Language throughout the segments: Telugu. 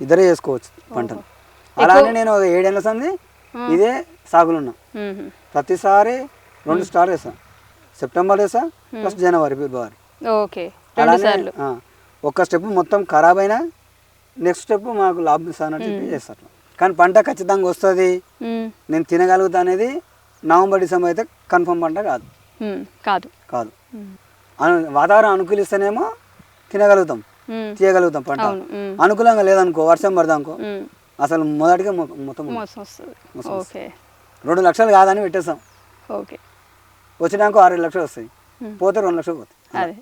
ఇద్దరే చేసుకోవచ్చు పంటను. అలానే నేను 7 ఏళ్ళ సంది ఇదే సాగులు ఉన్నా. ప్రతిసారి 2 స్టార్ వేస్తాను. సెప్టెంబర్ వేసా, ఫస్ట్ జనవరి, ఫిబ్రవరి. ఓకే, 2 సార్లు. ఒక్క స్టెప్ మొత్తం ఖరాబ్ అయినా నెక్స్ట్ స్టెప్ మాకు లాభం ఇస్తానని చెప్పి చేస్తారు. కానీ పంట ఖచ్చితంగా వస్తుంది, నేను తినగలుగుతా అనేది నవంబర్ డిసెంబర్ అయితే కన్ఫర్మ్ పంట కాదు. కాదు వాతావరణం అనుకూలిస్తేనేమో తినగలుగుతాం, తీయగలుగుతాం. పంట అనుకూలంగా లేదనుకో, వర్షం పడదనుకో, అసలు మొదటిగా మొత్తం 2 లక్షలు కాదని పెట్టేస్తాం. వచ్చినాక 6 లక్షలు వస్తాయి, పోతే 2 లక్షలు పోతాయి.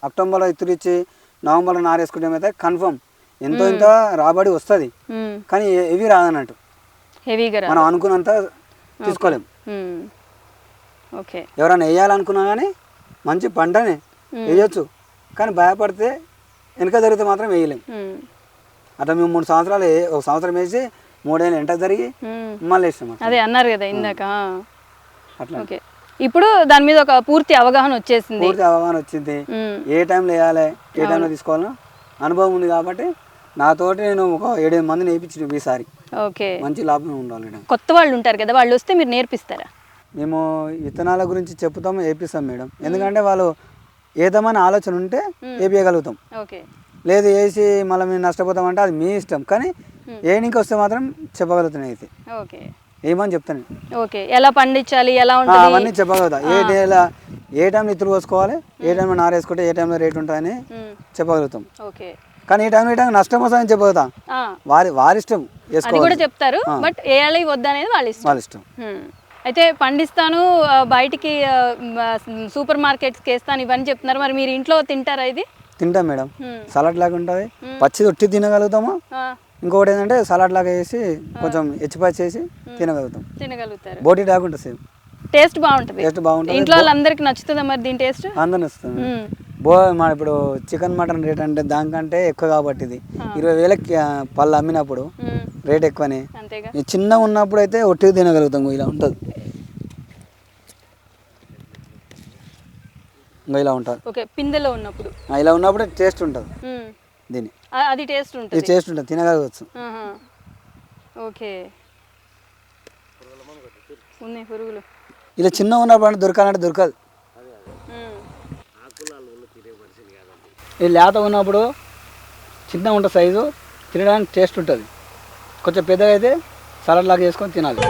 అక్టోబర్లో ఇత్తులు ఇచ్చి నవంబర్లో నారేసుకుంటే అయితే కన్ఫర్మ్ ఎంతో ఇంత రాబడి వస్తుంది. కానీ హెవీ రాదన్నట్టు, మనం అనుకున్నంత తీసుకోలేము. ఎవరైనా వేయాలనుకున్నా కానీ మంచి పంటనే వేయచ్చు, కానీ భయపడితే వెనక జరిగితే మాత్రం వేయలేము. అట్లా మేము 3 సంవత్సరాలు ఒక సంవత్సరం వేసి 3 ఏళ్ళు ఎంట జరిగి మళ్ళీ వేస్తాం. అదే అన్నారు కదా ఇందాక. అట్లా ఇప్పుడు దాని మీద ఒక పూర్తి అవగాహన వచ్చింది. ఏ టైంలో వేయాలి, ఏ టైంలో తీసుకోవాలో అనుభవం ఉంది కాబట్టి నాతోటి నేను ఒక 7 మందిని వేయించిన ఈసారి. మంచి లాభం ఉండాలి. కొత్త వాళ్ళు ఉంటారు కదా, వాళ్ళు వస్తే మీరు నేర్పిస్తారా? మేము విత్తనాల గురించి చెప్తాము, వేపిస్తాం మేడం. ఎందుకంటే వాళ్ళు ఏదైనా ఆలోచన ఉంటే వేపించగలుగుతాం. లేదు వేసి మళ్ళీ మేము నష్టపోతామంటే అది మీ ఇష్టం, కానీ ఏనికి వస్తే మాత్రం చెప్పగలుగుతాను. అయితే ఏమని చెప్తాను, ఎలా పండించాలి, ఎలా ఉంటుంది అవన్నీ చెప్పగలుగుతా. ఏ టైంలో ఇత్తులు పోసుకోవాలి, ఏ టైంలో నారేసుకుంటే ఏ టైంలో రేట్ ఉంటుందని చెప్పగలుగుతాం. కానీ ఈ టైం నష్టం వస్తుందని చెప్పగలుగుతాం. వారి ఇష్టం కూడా చెప్తారు, బట్ వేయాలి వద్ద అనేది వాళ్ళ ఇష్టం. అయితే పండిస్తాను, బయటికి సూపర్ మార్కెట్స్కి వేస్తాను ఇవన్నీ చెప్తున్నారు. మరి మీరు ఇంట్లో తింటారా? ఇది తింటాం మేడం, సలాడ్ లాగా ఉంటుంది. పచ్చిది ఒట్టి తినగలుగుతాము. ఇంకొకటి ఏంటంటే సలాడ్ లాగా వేసి కొంచెం హెచ్చిపచ్చి చేసి తినగలుగుతారు. బోటి లాగా సేమ్ టేస్ట్ బాగుంటుంది. ఇంట్లో వాళ్ళందరికి నచ్చుతుందా మరి దీని టేస్ట్? అందరు నచ్చుతుంది. మన ఇప్పుడు చికెన్ మటన్ రేట్ అంటే దానికంటే ఎక్కువ కాబట్టి ఇది 20,000కి పళ్ళు అమ్మినప్పుడు రేట్ ఎక్కువనే. చిన్నగా ఉన్నప్పుడు అయితే ఒట్టిగా తినగలుగుతాం. ఇలా ఉంటుంది, ఇలా ఉంటుంది. పిందెలో ఉన్నప్పుడు ఇలా ఉన్నప్పుడు టేస్ట్ ఉంటుంది. దీని అది టేస్ట్ ఉంటుంది, తినగలగచ్చు. ఇలా చిన్న ఉన్నప్పుడు దొరకాలంటే దొరకదు. ఇది లేత ఉన్నప్పుడు చిన్న ఉంటుంది సైజు, తినడానికి టేస్ట్ ఉంటుంది. కొంచెం పెద్దగా అయితే సలాడ్ లాగా చేసుకొని తినాలి.